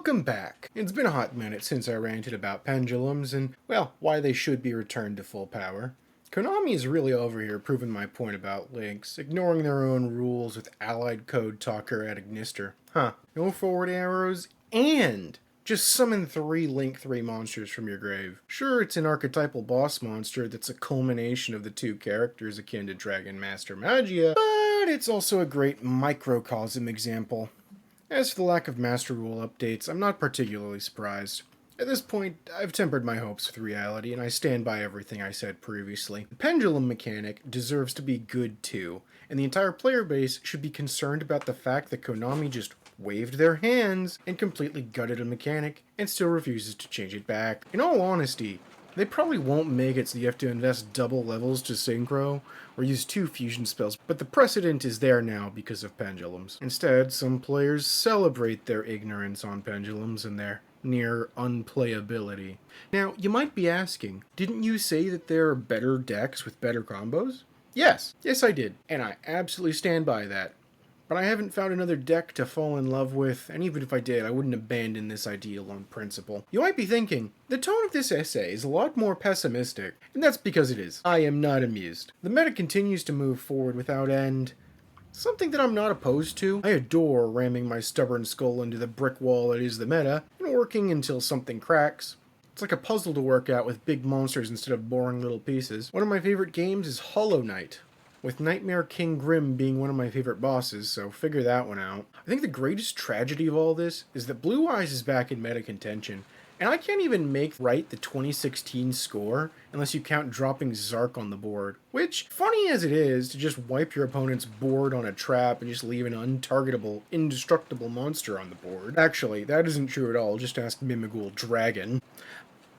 Welcome back. It's been a hot minute since I ranted about pendulums and, well, why they should be returned to full power. Konami is really over here proving my point about links, ignoring their own rules with allied code talker at Ignister. No forward arrows, and just summon 3 Link 3 monsters from your grave. Sure, it's an archetypal boss monster that's a culmination of the 2 characters akin to Dragon Master Magia, but it's also a great microcosm example. As for the lack of Master Rule updates, I'm not particularly surprised. At this point, I've tempered my hopes with reality, and I stand by everything I said previously. The Pendulum Mechanic deserves to be good too, and the entire player base should be concerned about the fact that Konami just waved their hands and completely gutted a mechanic and still refuses to change it back. In all honesty, they probably won't make it so you have to invest double levels to synchro, or use 2 fusion spells, but the precedent is there now because of pendulums. Instead, some players celebrate their ignorance on pendulums and their near unplayability. Now, you might be asking, didn't you say that there are better decks with better combos? Yes, I did, and I absolutely stand by that. But I haven't found another deck to fall in love with, and even if I did, I wouldn't abandon this ideal on principle. You might be thinking, the tone of this essay is a lot more pessimistic, and that's because it is. I am not amused. The meta continues to move forward without end, something that I'm not opposed to. I adore ramming my stubborn skull into the brick wall that is the meta, and working until something cracks. It's like a puzzle to work out with big monsters instead of boring little pieces. One of my favorite games is Hollow Knight, with Nightmare King Grim being one of my favorite bosses, so figure that one out. I think the greatest tragedy of all this is that Blue Eyes is back in meta contention, and I can't even make right the 2016 score unless you count dropping Zark on the board. Which, funny as it is to just wipe your opponent's board on a trap and just leave an untargetable, indestructible monster on the board. Actually, that isn't true at all, just ask Mimighoul Dragon.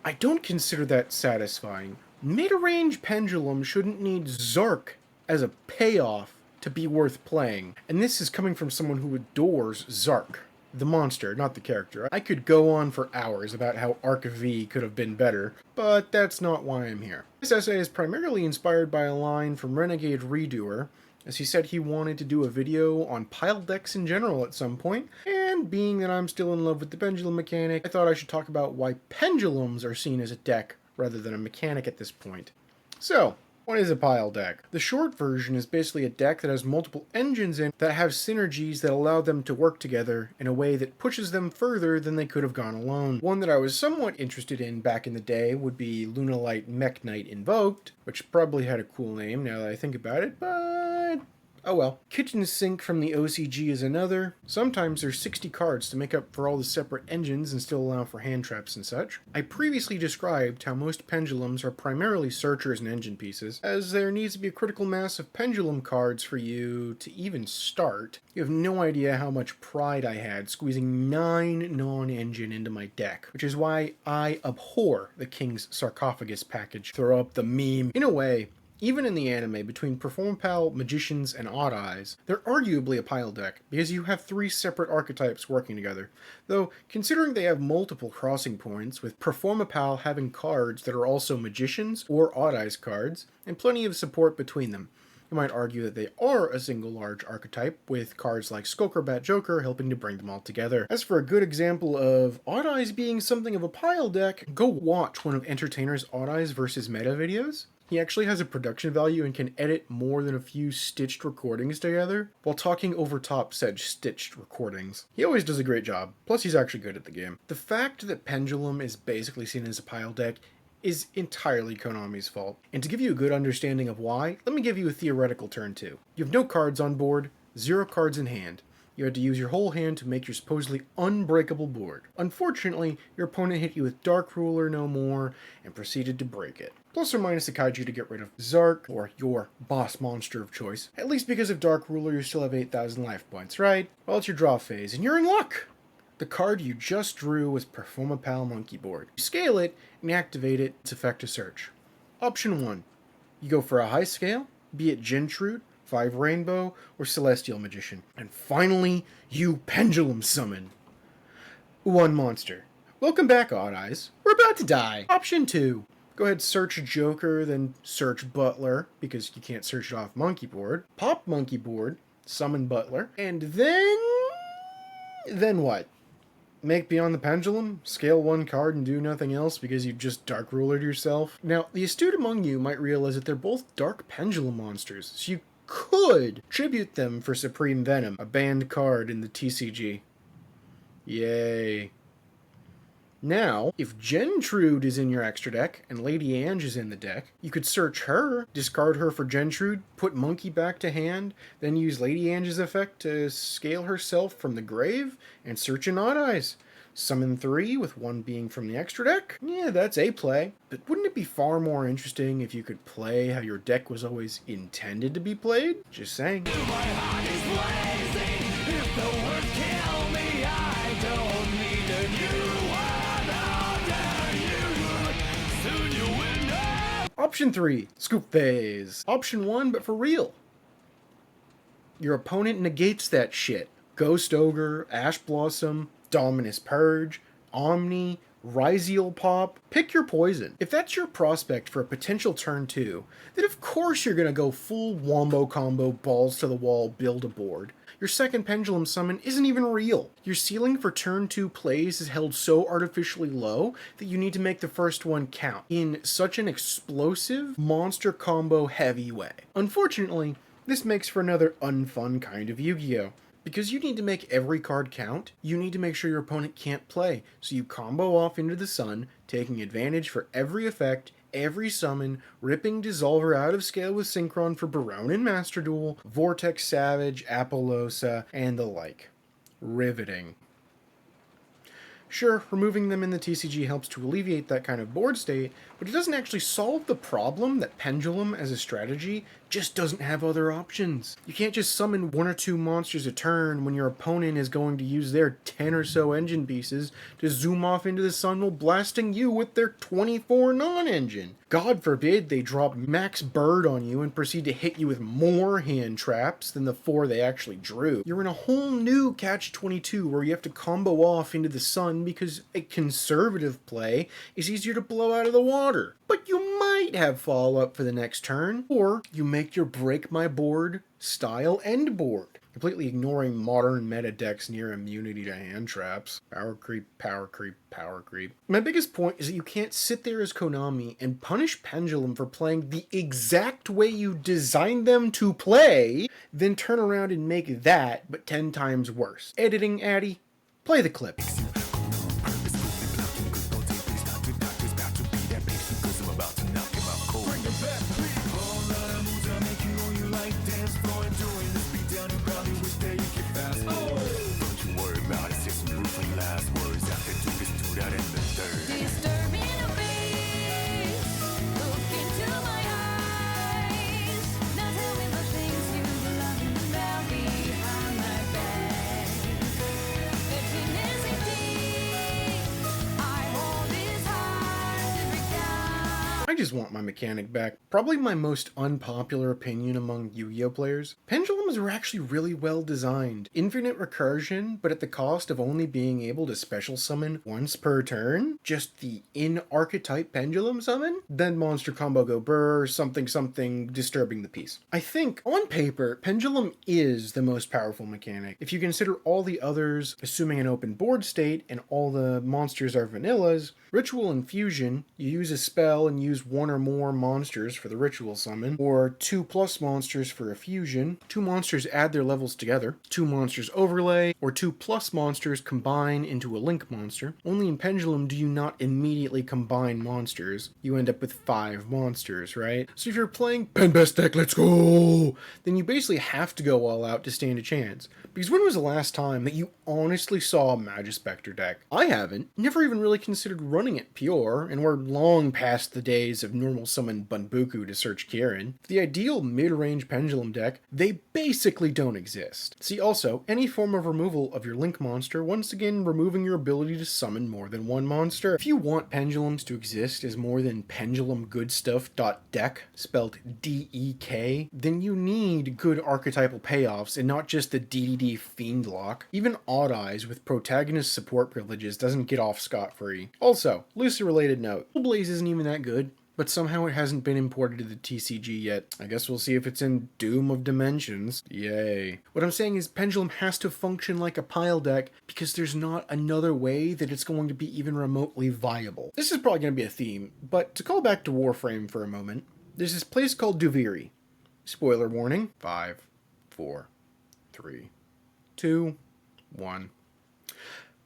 I don't consider that satisfying. Mid-range Pendulum shouldn't need Zark as a payoff to be worth playing. And this is coming from someone who adores Zark, the monster, not the character. I could go on for hours about how Arc V could have been better, but that's not why I'm here. This essay is primarily inspired by a line from Renegade Redoer, as he said he wanted to do a video on pile decks in general at some point, and being that I'm still in love with the pendulum mechanic, I thought I should talk about why pendulums are seen as a deck rather than a mechanic at this point. So, what is a pile deck? The short version is basically a deck that has multiple engines in that have synergies that allow them to work together in a way that pushes them further than they could have gone alone. One that I was somewhat interested in back in the day would be Lunalight Mech Knight Invoked, which probably had a cool name now that I think about it, but oh well. Kitchen Sink from the OCG is another. Sometimes there's 60 cards to make up for all the separate engines and still allow for hand traps and such. I previously described how most pendulums are primarily searchers and engine pieces, as there needs to be a critical mass of pendulum cards for you to even start. You have no idea how much pride I had squeezing 9 non-engine into my deck, which is why I abhor the King's Sarcophagus package. Throw up the meme. In a way, even in the anime, between Performapal, Magicians, and Odd Eyes, they're arguably a pile deck, because you have 3 separate archetypes working together. Though, considering they have multiple crossing points, with Performapal having cards that are also Magicians or Odd Eyes cards, and plenty of support between them. You might argue that they are a single large archetype, with cards like Skulker Bat Joker helping to bring them all together. As for a good example of Odd Eyes being something of a pile deck, go watch one of Entertainer's Odd Eyes vs. Meta videos. He actually has a production value and can edit more than a few stitched recordings together, while talking over top said stitched recordings. He always does a great job, plus he's actually good at the game. The fact that Pendulum is basically seen as a pile deck is entirely Konami's fault. And to give you a good understanding of why, let me give you a theoretical turn too. You have no cards on board, 0 cards in hand. You had to use your whole hand to make your supposedly unbreakable board. Unfortunately, your opponent hit you with Dark Ruler no more and proceeded to break it. Plus or minus a kaiju to get rid of Zark, or your boss monster of choice. At least because of Dark Ruler you still have 8,000 life points, right? Well, it's your draw phase, and you're in luck! The card you just drew was Performapal Monkey Board. You scale it and activate it, its effect to search. Option 1. You go for a high scale, be it Gentrude, 5 Rainbow, or Celestial Magician. And finally, you Pendulum Summon 1 monster. Welcome back, Odd Eyes. We're about to die. Option 2. Go ahead, search Joker, then search Butler, because you can't search it off Monkey Board. Pop Monkey Board, summon Butler, and then what? Make Beyond the Pendulum, scale one card and do nothing else because you just Dark Rulered yourself? Now, the astute among you might realize that they're both Dark Pendulum monsters, so you could tribute them for Supreme Venom, a banned card in the TCG. Yay. Now, if Gentrude is in your extra deck and Lady Ange is in the deck, you could search her, discard her for Gentrude, put Monkey back to hand, then use Lady Ange's effect to scale herself from the grave, and search in Odd Eyes. Summon 3 with 1 being from the extra deck? Yeah, that's a play. But wouldn't it be far more interesting if you could play how your deck was always intended to be played? Just saying. Option 3, Scoop Phase. Option 1, but for real. Your opponent negates that shit. Ghost Ogre, Ash Blossom, Dominus Purge, Omni, Ryziel Pop. Pick your poison. If that's your prospect for a potential turn 2, then of course you're gonna go full wombo combo, balls to the wall, build a board. Your second Pendulum summon isn't even real. Your ceiling for turn 2 plays is held so artificially low that you need to make the first one count in such an explosive, monster combo heavy way. Unfortunately, this makes for another unfun kind of Yu-Gi-Oh! Because you need to make every card count, you need to make sure your opponent can't play, so you combo off into the sun, taking advantage for every effect, every summon, ripping Dissolver out of scale with Synchron for Barone and Master Duel, Vortex Savage, Apollosa, and the like. Riveting. Sure, removing them in the TCG helps to alleviate that kind of board state, but it doesn't actually solve the problem that Pendulum as a strategy just doesn't have other options. You can't just summon 1 or 2 monsters a turn when your opponent is going to use their 10 or so engine pieces to zoom off into the sun while blasting you with their 24 non-engine. God forbid they drop Max Bird on you and proceed to hit you with more hand traps than the 4 they actually drew. You're in a whole new catch-22 where you have to combo off into the sun because a conservative play is easier to blow out of the water. But you might have follow-up for the next turn, or you make your break my board style end board, completely ignoring modern meta decks near immunity to hand traps. Power creep, power creep, power creep. My biggest point is that you can't sit there as Konami and punish Pendulum for playing the exact way you designed them to play, then turn around and make that, but 10 times worse. Editing Addy, play the clip. I just want my mechanic back. Probably my most unpopular opinion among Yu-Gi-Oh players. Pendulums are actually really well designed. Infinite recursion, but at the cost of only being able to special summon once per turn. Just the in-archetype Pendulum summon. Then monster combo go brr, something something, disturbing the piece. I think, on paper, Pendulum is the most powerful mechanic. If you consider all the others, assuming an open board state, and all the monsters are vanillas, Ritual Infusion, you use a spell and use 1 or more monsters for the ritual summon, or 2+ monsters for a fusion. 2 monsters add their levels together, 2 monsters overlay, or 2+ monsters combine into a link monster. Only in Pendulum do you not immediately combine monsters. You end up with 5 monsters, right? So if you're playing Pen Best deck, let's go! Then you basically have to go all out to stand a chance. Because when was the last time that you honestly saw a Magispector deck? I haven't. Never even really considered running it pure, and we're long past the days of normal summon Bunbuku to search Kieran. For the ideal mid-range Pendulum deck, they basically don't exist. See also, any form of removal of your link monster, once again removing your ability to summon more than 1 monster. If you want Pendulums to exist as more than pendulumgoodstuff.deck, spelled D-E-K, then you need good archetypal payoffs and not just the DDD fiend lock. Even Odd Eyes with protagonist support privileges doesn't get off scot-free. Also, loosely related note, Blaze isn't even that good. but somehow it hasn't been imported to the TCG yet. I guess we'll see if it's in Doom of Dimensions. Yay. What I'm saying is Pendulum has to function like a pile deck because there's not another way that it's going to be even remotely viable. This is probably going to be a theme, but to call back to Warframe for a moment, there's this place called Duviri. Spoiler warning. 5, 4, 3, 2, 1.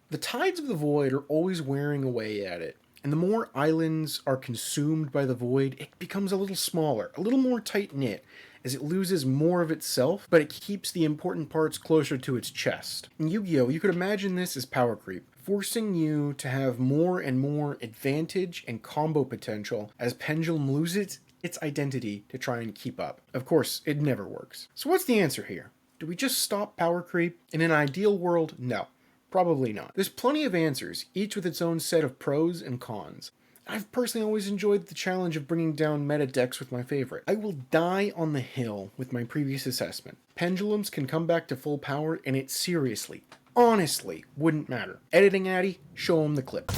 The tides of the void are always wearing away at it, and the more islands are consumed by the void, it becomes a little smaller, a little more tight-knit, as it loses more of itself, but it keeps the important parts closer to its chest. In Yu-Gi-Oh!, you could imagine this as power creep, forcing you to have more and more advantage and combo potential as Pendulum loses its identity to try and keep up. Of course, it never works. So what's the answer here? Do we just stop power creep? In an ideal world, no. Probably not. There's plenty of answers, each with its own set of pros and cons. I've personally always enjoyed the challenge of bringing down meta decks with my favorite. I will die on the hill with my previous assessment. Pendulums can come back to full power and it seriously, honestly, wouldn't matter. Editing Addy, show him the clip.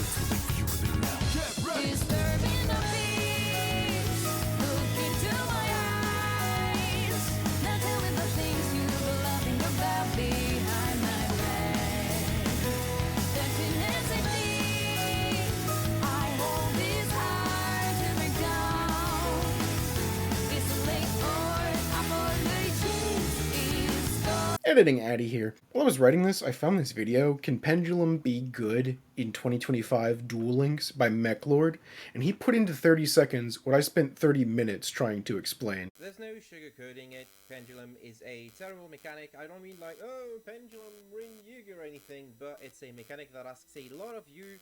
Editing Addy here. While I was writing this, I found this video, Can Pendulum Be Good in 2025 Duel Links by Mechlord, and he put into 30 seconds what I spent 30 minutes trying to explain. There's no sugarcoating it. Pendulum is a terrible mechanic. I don't mean like, oh, Pendulum ring Yu-Gi-Oh! Or anything, but it's a mechanic that asks a lot of you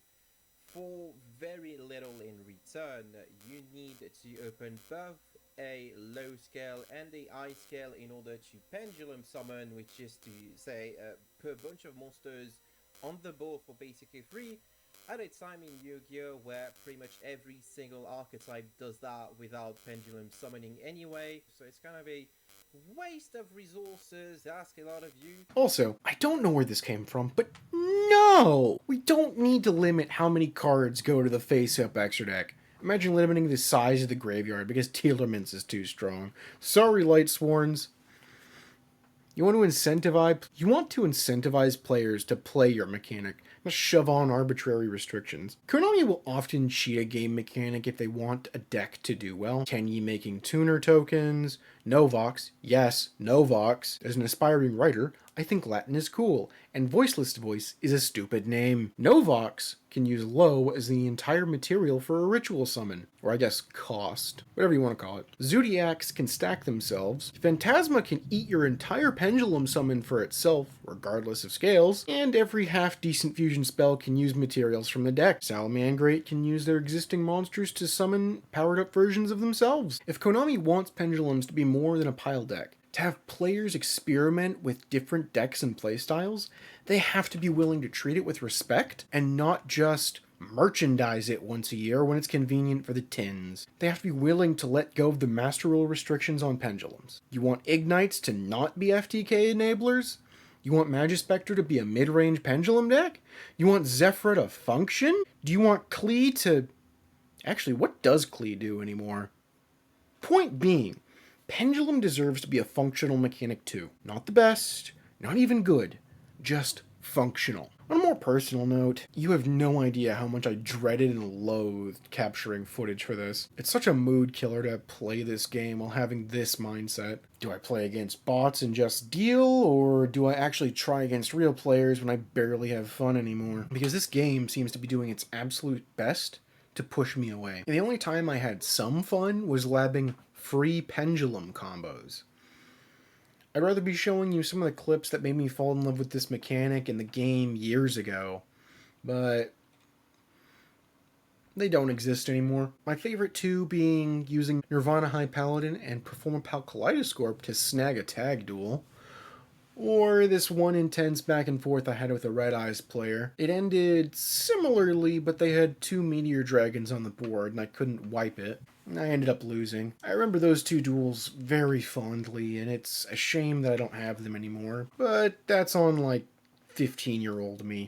for very little in return. You need to open both a low scale and a high scale in order to pendulum summon, which is to say put a bunch of monsters on the board for basically free at a time in Yu-Gi-Oh! Where pretty much every single archetype does that without pendulum summoning anyway, so it's kind of a waste of resources, ask a lot of you. Also, I don't know where this came from, but no! We don't need to limit how many cards go to the face-up extra deck. Imagine limiting the size of the graveyard because Telements is too strong. Sorry, Lightsworns. You want to incentivize players to play your mechanic, not shove on arbitrary restrictions. Konami will often cheat a game mechanic if they want a deck to do well. Tenyi making tuner tokens, Novox, yes, Novox. As an aspiring writer, I think Latin is cool, and Voiceless Voice is a stupid name. Novox can use low as the entire material for a ritual summon, or I guess cost, whatever you want to call it. Zodiacs can stack themselves, Phantasma can eat your entire pendulum summon for itself, regardless of scales, and every half-decent fusion spell can use materials from the deck. Salamangrate can use their existing monsters to summon powered-up versions of themselves. If Konami wants pendulums to be more than a pile deck, to have players experiment with different decks and playstyles, they have to be willing to treat it with respect and not just merchandise it once a year when it's convenient for the tins. They have to be willing to let go of the master rule restrictions on pendulums. You want Ignites to not be FTK enablers? You want Magispectre to be a mid-range pendulum deck? You want Zephyr to function? Do you want Klee to... Actually, what does Klee do anymore? Point being, Pendulum deserves to be a functional mechanic too. Not the best, not even good, just functional. On a more personal note, you have no idea how much I dreaded and loathed capturing footage for this. It's such a mood killer to play this game while having this mindset. Do I play against bots and just deal, or do I actually try against real players when I barely have fun anymore? Because this game seems to be doing its absolute best to push me away. And the only time I had some fun was labbing free pendulum combos. I'd rather be showing you some of the clips that made me fall in love with this mechanic in the game years ago, but they don't exist anymore. My favorite two being using Nirvana High Paladin and Performapal Kaleidoscope to snag a tag duel, or this one intense back and forth I had with a Red Eyes player. It ended similarly, but they had two Meteor Dragons on the board and I couldn't wipe it. I ended up losing. I remember those two duels very fondly, and it's a shame that I don't have them anymore, but that's on like 15-year-old me.